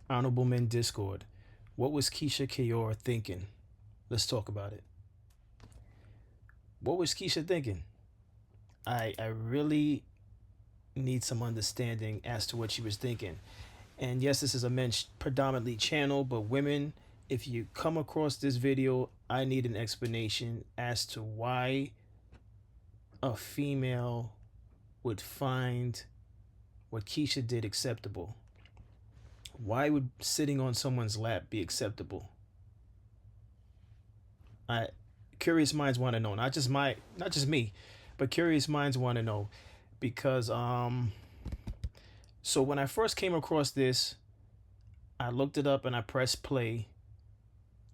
Honorable Men Discord. What was Keisha Kayor thinking? Let's talk about it. What was Keisha thinking? I really need some understanding as to what she was thinking. And yes, this is a men's predominantly channel, but women, if you come across this video, I need an explanation as to why a female would find what Keisha did acceptable. Why would sitting on someone's lap be acceptable? I Curious minds want to know, not just me, but curious minds want to know because so when I first came across this, I looked it up and I pressed play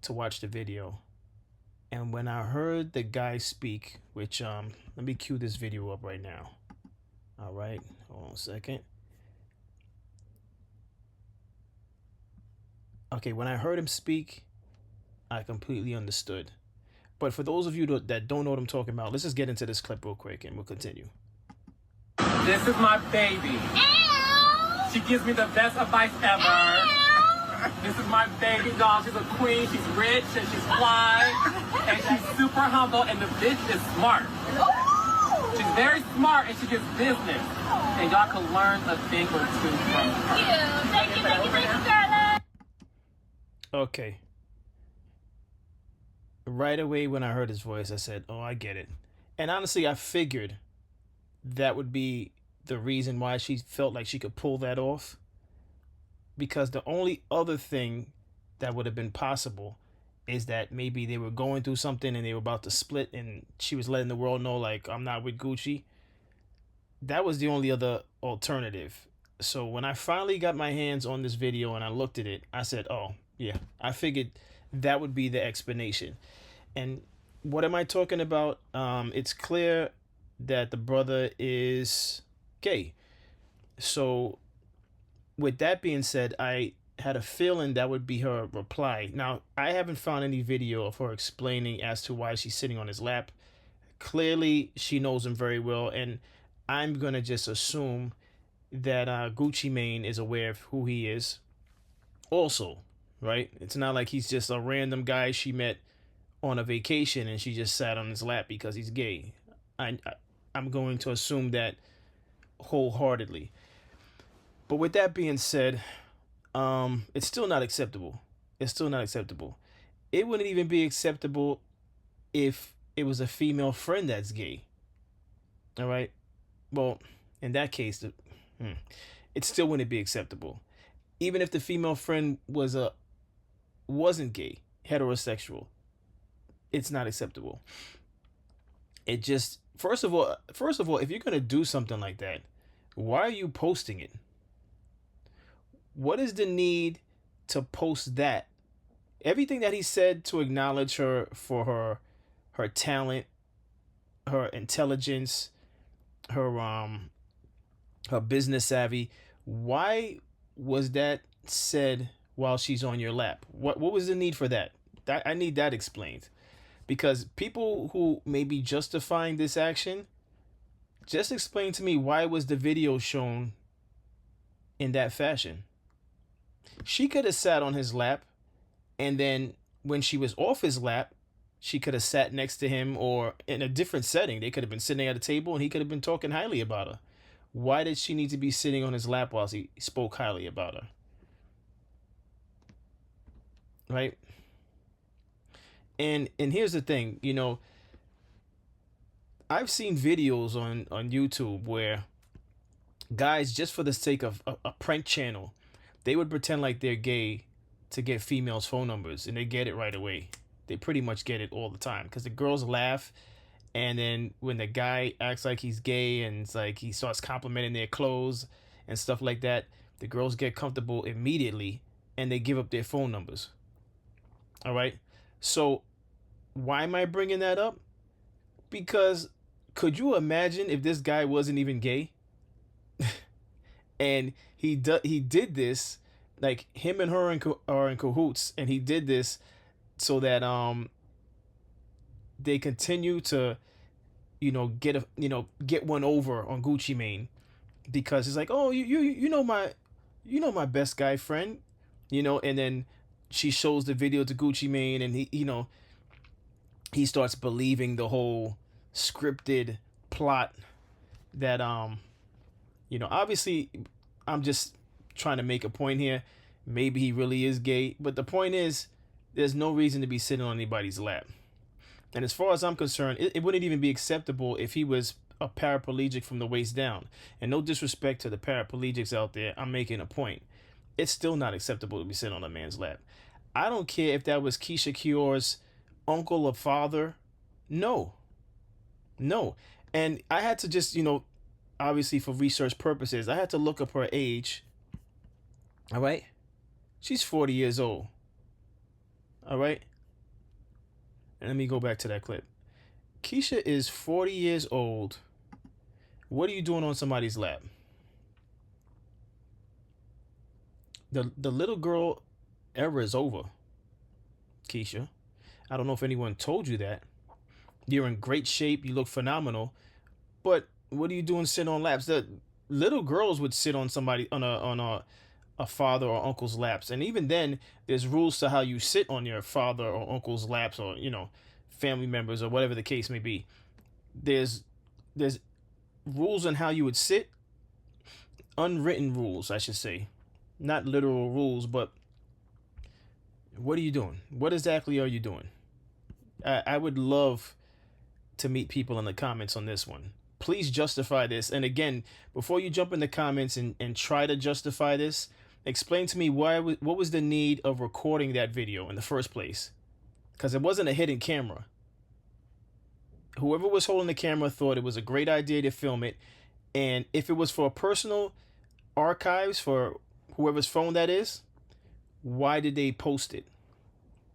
to watch the video. And when I heard the guy speak, which let me cue this video up right now. All right, hold on a second. Okay, when I heard him speak, I completely understood. But for those of you that don't know what I'm talking about, let's just get into this clip real quick and we'll continue. This is my baby. Ew. She gives me the best advice ever. Ew. This is my baby doll. She's a queen. She's rich and she's fly. And she's super humble. And the bitch is smart. Ooh. She's very smart and she gives business. And y'all can learn a thing or two from her. Thank you, Scarlett. Okay. Right away when I heard his voice, I said, oh, I get it. And honestly, I figured that would be the reason why she felt like she could pull that off. Because the only other thing that would have been possible is that maybe they were going through something and they were about to split and she was letting the world know, like, I'm not with Gucci. That was the only other alternative. So when I finally got my hands on this video and I looked at it, I said, oh, yeah, I figured that would be the explanation. And what am I talking about? It's clear that the brother is gay. So with that being said, I had a feeling that would be her reply. Now, I haven't found any video of her explaining as to why she's sitting on his lap. Clearly, she knows him very well, and I'm going to just assume that Gucci Mane is aware of who he is also, right? It's not like he's just a random guy she met on a vacation and she just sat on his lap because he's gay. I'm going to assume that wholeheartedly. But with that being said, it's still not acceptable. It's still not acceptable. It wouldn't even be acceptable if it was a female friend that's gay. All right. Well, in that case, it still wouldn't be acceptable. Even if the female friend wasn't gay, heterosexual, it's not acceptable. It just first of all, if you're gonna do something like that, why are you posting it? What is the need to post that? Everything that he said to acknowledge her for her talent, her intelligence, her business savvy. Why was that said while she's on your lap? What was the need for that? I need that explained. Because people who may be justifying this action, just explain to me why was the video shown in that fashion. She could have sat on his lap, and then when she was off his lap, she could have sat next to him or in a different setting. They could have been sitting at a table and he could have been talking highly about her. Why did she need to be sitting on his lap while he spoke highly about her? Right? And here's the thing, I've seen videos on YouTube where guys, just for the sake of a prank channel, they would pretend like they're gay to get females' phone numbers, and they get it right away. They pretty much get it all the time because the girls laugh, and then when the guy acts like he's gay and it's like he starts complimenting their clothes and stuff like that, the girls get comfortable immediately and they give up their phone numbers. All right? So why am I bringing that up? Because could you imagine if this guy wasn't even gay? And he did this, like him and her are in cahoots, and he did this so that they continue to get one over on Gucci Mane, because it's like, oh, you know my best guy friend, And then she shows the video to Gucci Mane, and he starts believing the whole scripted plot that obviously I'm just trying to make a point here. Maybe he really is gay, but the point is there's no reason to be sitting on anybody's lap. And as far as I'm concerned, it wouldn't even be acceptable if he was a paraplegic from the waist down. And no disrespect to the paraplegics out there, I'm making a point. It's still not acceptable to be sitting on a man's lap. I don't care if that was Keisha Kiore's uncle or father. No. And I had to just, obviously for research purposes, I had to look up her age. All right? She's 40 years old. All right? And let me go back to that clip. Keisha is 40 years old. What are you doing on somebody's lap? The little girl era is over, Keisha. I don't know if anyone told you that. You're in great shape. You look phenomenal. But what are you doing sitting on laps? The little girls would sit on somebody on a father or uncle's laps. And even then, there's rules to how you sit on your father or uncle's laps, or, family members, or whatever the case may be. There's rules on how you would sit. Unwritten rules, I should say. Not literal rules, but what are you doing? What exactly are you doing? I would love to meet people in the comments on this one. Please justify this. And again, before you jump in the comments and try to justify this, explain to me what was the need of recording that video in the first place? Because it wasn't a hidden camera. Whoever was holding the camera thought it was a great idea to film it. And if it was for personal archives, for whoever's phone that is, why did they post it?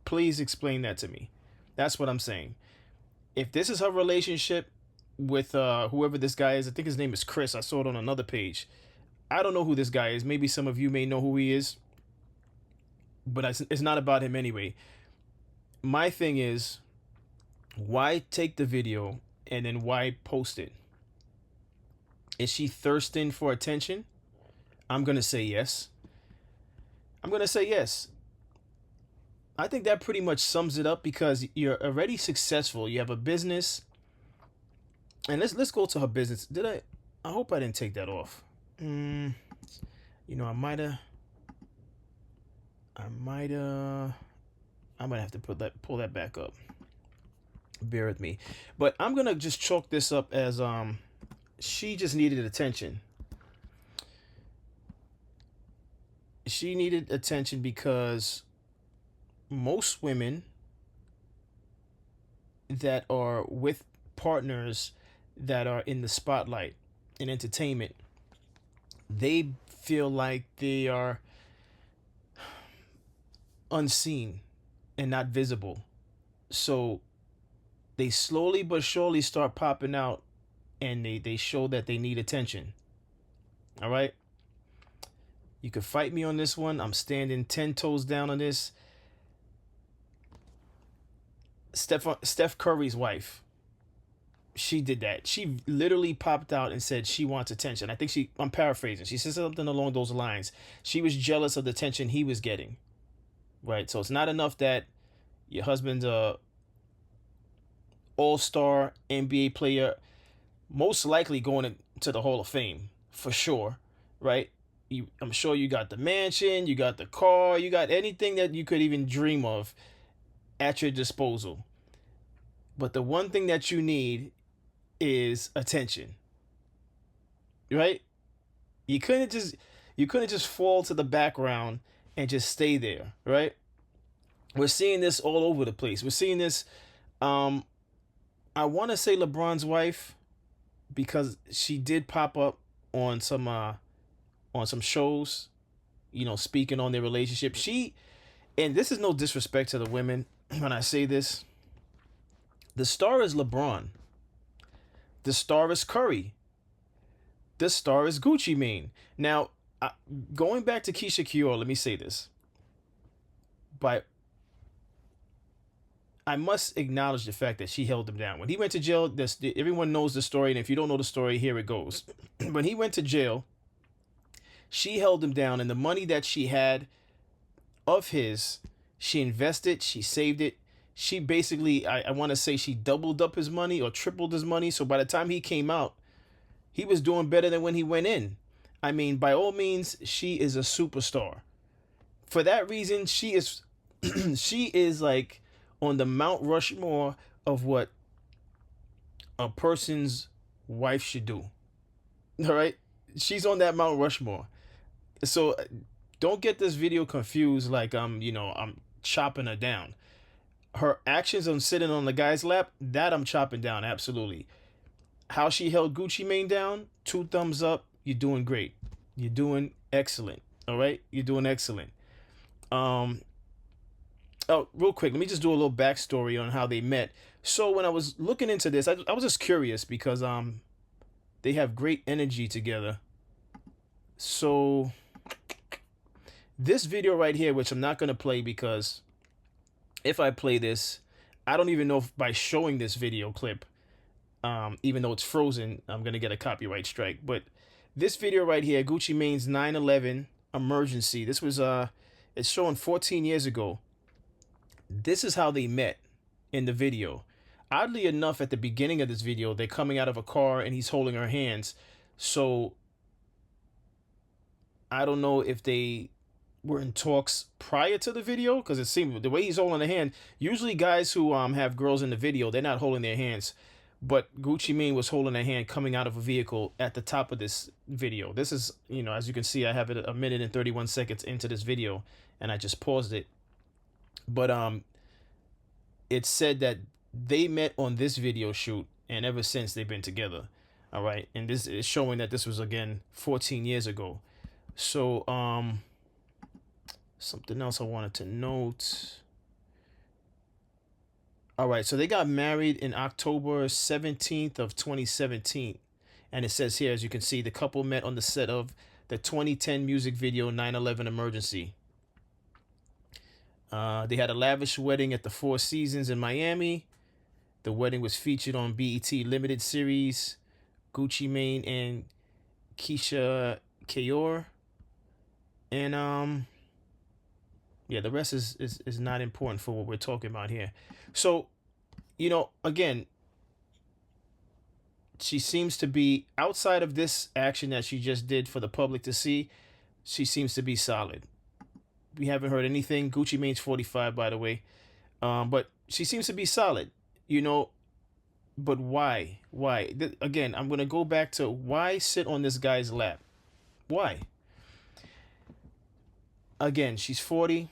Please explain that to me. That's what I'm saying. If this is her relationship with whoever this guy is, I think his name is Chris. I saw it on another page. I don't know who this guy is. Maybe some of you may know who he is. But it's not about him anyway. My thing is, why take the video and then why post it? Is she thirsting for attention? I'm going to say yes. I think that pretty much sums it up, because you're already successful. You have a business. And let's go to her business. I hope I didn't take that off. I might have to pull that back up. Bear with me. But I'm going to just chalk this up as she just needed attention. She needed attention because most women that are with partners that are in the spotlight in entertainment, they feel like they are unseen and not visible. So they slowly but surely start popping out, and they show that they need attention. All right? You can fight me on this one. I'm standing 10 toes down on this. Steph Curry's wife, she did that. She literally popped out and said she wants attention. I think I'm paraphrasing. She said something along those lines. She was jealous of the attention he was getting. Right? So it's not enough that your husband's a all-star NBA player, most likely going to the Hall of Fame, for sure. Right? I'm sure you got the mansion, you got the car, you got anything that you could even dream of at your disposal. But the one thing that you need is attention. Right? You couldn't just fall to the background and just stay there, right? We're seeing this all over the place. We're seeing this I want to say LeBron's wife, because she did pop up on some shows, speaking on their relationship. And this is no disrespect to the women when I say this. The star is LeBron. The star is Curry. The star is Gucci Mane. Now, going back to Keisha Kior, let me say this. I must acknowledge the fact that she held him down. When he went to jail, everyone knows the story, and if you don't know the story, here it goes. When he went to jail, she held him down, and the money that she had of his. She invested, she saved it. She basically, I want to say she doubled up his money or tripled his money. So by the time he came out, he was doing better than when he went in. I mean, by all means, she is a superstar. For that reason, she is she is like on the Mount Rushmore of what a person's wife should do. All right? She's on that Mount Rushmore. So don't get this video confused like I'm chopping her down. Her actions on sitting on the guy's lap, that I'm chopping down, absolutely. How she held Gucci Mane down, 2 thumbs up. You're doing great. You're doing excellent. All right? You're doing excellent. Oh, real quick, let me just do a little backstory on how they met. So when I was looking into this, I was just curious because they have great energy together. So this video right here, which I'm not going to play because if I play this, I don't even know if by showing this video clip, even though it's frozen, I'm going to get a copyright strike. But this video right here, Gucci Mane's 9/11 emergency. This was, it's showing 14 years ago. This is how they met in the video. Oddly enough, at the beginning of this video, they're coming out of a car and he's holding her hands. So I don't know if they were in talks prior to the video, because it seemed the way he's holding the hand. Usually guys who have girls in the video, they're not holding their hands. But Gucci Mane was holding a hand coming out of a vehicle at the top of this video. This is, as you can see, I have it 1 minute and 31 seconds into this video, and I just paused it. But it said that they met on this video shoot, and ever since they've been together. All right, and this is showing that this was again 14 years ago. So something else I wanted to note. All right, so they got married in October 17th of 2017. And it says here, as you can see, the couple met on the set of the 2010 music video 9/11 Emergency. They had a lavish wedding at the Four Seasons in Miami. The wedding was featured on BET Limited Series, Gucci Mane and Keisha Kayor. And yeah, the rest is not important for what we're talking about here. So, again, she seems to be, outside of this action that she just did for the public to see, she seems to be solid. We haven't heard anything. Gucci Mane's 45, by the way. But she seems to be solid, But why? Why? Again, I'm going to go back to why sit on this guy's lap? Why? Again, she's 40.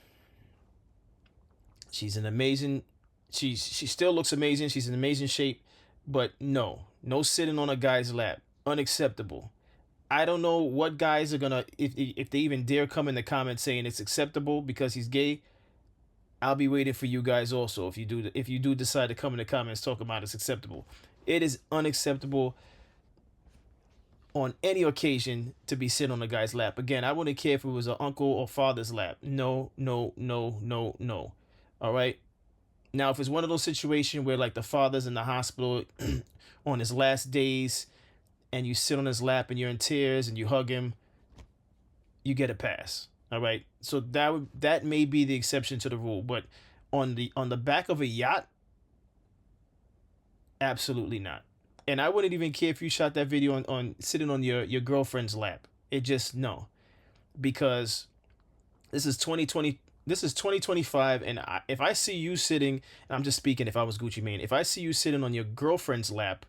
She's an amazing, she still looks amazing. She's in amazing shape, but no sitting on a guy's lap. Unacceptable. I don't know what guys are gonna, if they even dare come in the comments saying it's acceptable because he's gay. I'll be waiting for you guys also. If you do decide to come in the comments talking about it's acceptable, it is unacceptable on any occasion to be sitting on a guy's lap. Again, I wouldn't care if it was an uncle or father's lap. No. All right. Now, if it's one of those situations where like the father's in the hospital on his last days and you sit on his lap and you're in tears and you hug him, you get a pass. All right. So that may be the exception to the rule. But on the back of a yacht, absolutely not. And I wouldn't even care if you shot that video on sitting on your girlfriend's lap. It just, no. Because this is 2020. This is 2025, and if I see you sitting, and I'm just speaking if I was Gucci Mane, if I see you sitting on your girlfriend's lap,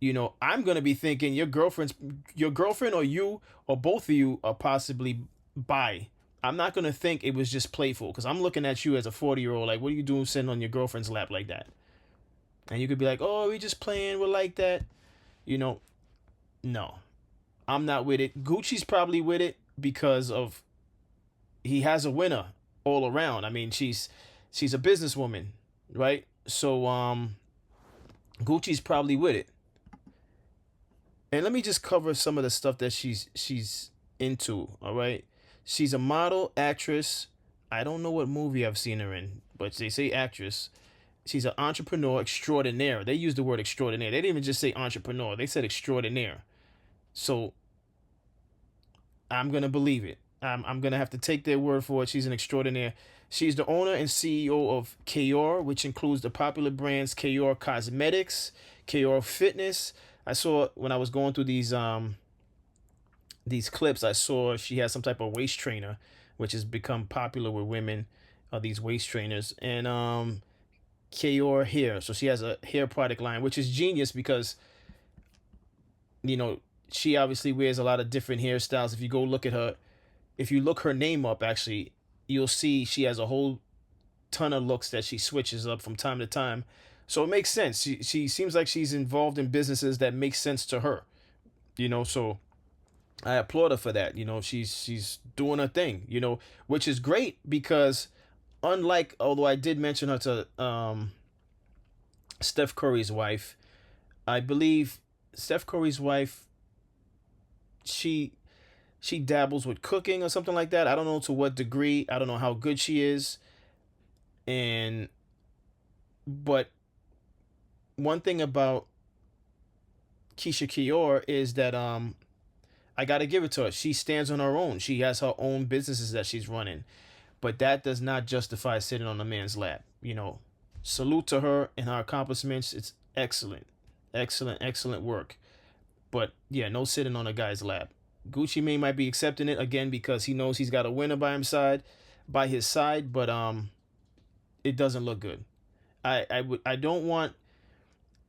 I'm going to be thinking your girlfriend or you or both of you are possibly bi. I'm not going to think it was just playful, because I'm looking at you as a 40-year-old, like, what are you doing sitting on your girlfriend's lap like that? And you could be like, oh, we just playing, we're like that. No, I'm not with it. Gucci's probably with it because of he has a winner all around. I mean, she's a businesswoman, right? So Gucci's probably with it. And let me just cover some of the stuff that she's into, all right? She's a model, actress. I don't know what movie I've seen her in, but they say actress. She's an entrepreneur extraordinaire. They use the word extraordinaire. They didn't even just say entrepreneur. They said extraordinaire. So I'm going to believe it. I'm gonna have to take their word for it. She's an extraordinaire. She's the owner and CEO of Kayor, which includes the popular brands Kayor Cosmetics, Kayor Fitness. I saw when I was going through these clips, I saw she has some type of waist trainer, which has become popular with women, these waist trainers, and Kayor hair. So she has a hair product line, which is genius because you know she obviously wears a lot of different hairstyles. If you go look at her, if you look her name up, actually, you'll see she has a whole ton of looks that she switches up from time to time. So it makes sense. She seems like she's involved in businesses that make sense to her. So I applaud her for that. She's doing her thing, which is great because although I did mention her to Steph Curry's wife, I believe Steph Curry's wife, she dabbles with cooking or something like that. I don't know to what degree. I don't know how good she is. But one thing about Keisha Kior is that I got to give it to her. She stands on her own. She has her own businesses that she's running. But that does not justify sitting on a man's lap. Salute to her and her accomplishments. It's excellent. Excellent, excellent work. But yeah, no sitting on a guy's lap. Gucci Mane might be accepting it again because he knows he's got a winner by his side, but it doesn't look good. I don't want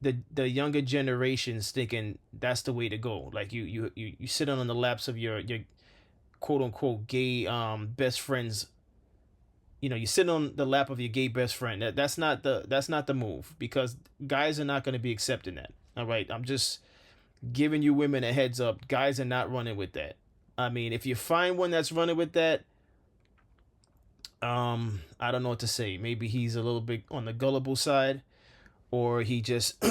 the younger generations thinking that's the way to go. Like you sit on the laps of your quote unquote gay best friends. You sit on the lap of your gay best friend. That's not the move because guys are not going to be accepting that. All right, I'm just giving you women a heads up. Guys are not running with that. I mean, if you find one that's running with that, I don't know what to say. Maybe he's a little bit on the gullible side, or he just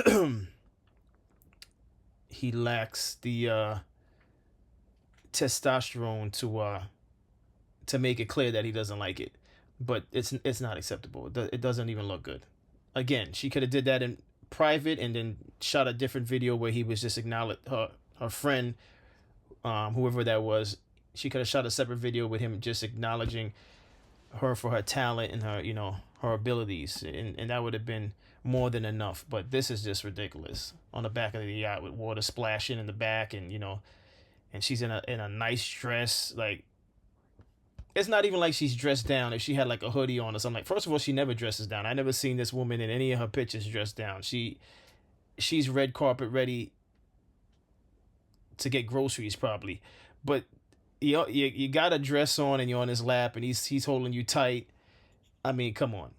he lacks the testosterone to make it clear that he doesn't like it. But it's not acceptable. It doesn't even look good. Again, she could have did that in private and then shot a different video where he was just acknowledged her friend, whoever that was. She could have shot a separate video with him just acknowledging her for her talent and her abilities, and that would have been more than enough. But this is just ridiculous. On the back of the yacht with water splashing in the back, and and she's in a nice dress. Like, it's not even like she's dressed down. If she had like a hoodie on or something, like, first of all, she never dresses down. I never seen this woman in any of her pictures dressed down. She's red carpet ready to get groceries probably, but you got a dress on and you're on his lap and he's holding you tight. I mean, come on.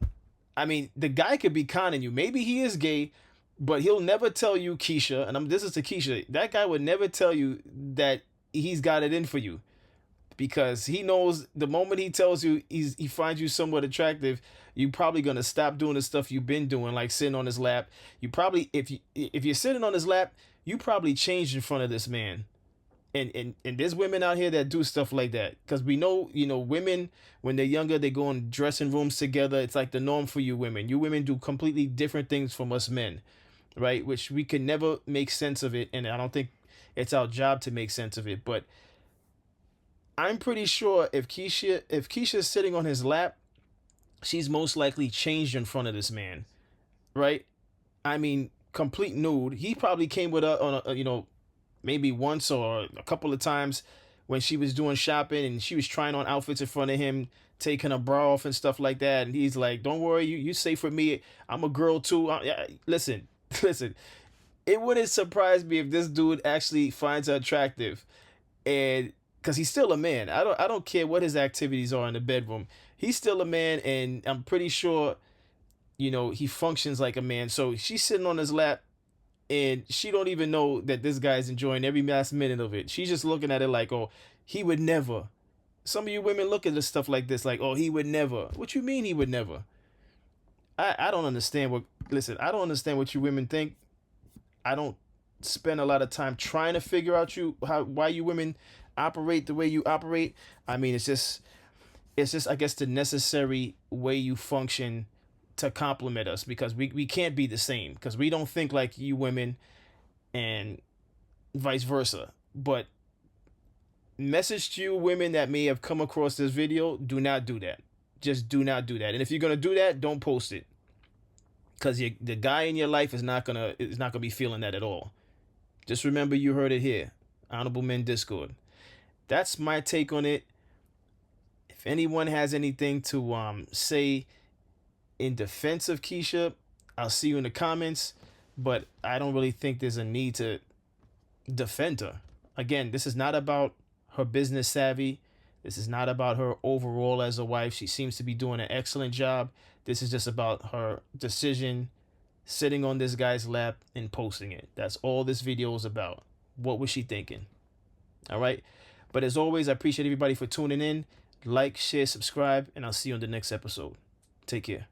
I mean, the guy could be conning you. Maybe he is gay, but he'll never tell you, Keisha, and this is to Keisha, that guy would never tell you that he's got it in for you. Because he knows the moment he tells you he finds you somewhat attractive, you're probably gonna stop doing the stuff you've been doing, like sitting on his lap. You probably, if you're sitting on his lap, you probably changed in front of this man. And there's women out here that do stuff like that. Because we know, women, when they're younger, they go in dressing rooms together. It's like the norm for you women. You women do completely different things from us men, right? Which we can never make sense of it. And I don't think it's our job to make sense of it. But I'm pretty sure if Keisha's sitting on his lap, she's most likely changed in front of this man, right? I mean, complete nude. He probably came with her on maybe once or a couple of times when she was doing shopping and she was trying on outfits in front of him, taking her bra off and stuff like that. And he's like, "Don't worry, you safe with me. I'm a girl too." Listen. It wouldn't surprise me if this dude actually finds her attractive, and because he's still a man. I don't care what his activities are in the bedroom. He's still a man, and I'm pretty sure, he functions like a man. So she's sitting on his lap, and she don't even know that this guy's enjoying every last minute of it. She's just looking at it like, oh, he would never. Some of you women look at this stuff like this, like, oh, he would never. What you mean he would never? I don't understand I don't understand what you women think. I don't spend a lot of time trying to figure out why you women operate the way you operate. I mean, it's just I guess the necessary way you function to compliment us, because we can't be the same, because we don't think like you women and vice versa. But message to you women that may have come across this video, do not do that. Just do not do that. And if you're gonna do that, don't post it, because the guy in your life is not gonna be feeling that at all. Just remember, you heard it here, Honorable Men Discord. That's my take on it. If anyone has anything to say in defense of Keisha, I'll see you in the comments. But I don't really think there's a need to defend her. Again, this is not about her business savvy. This is not about her overall as a wife. She seems to be doing an excellent job. This is just about her decision sitting on this guy's lap and posting it. That's all this video is about. What was she thinking? All right. But as always, I appreciate everybody for tuning in. Like, share, subscribe, and I'll see you on the next episode. Take care.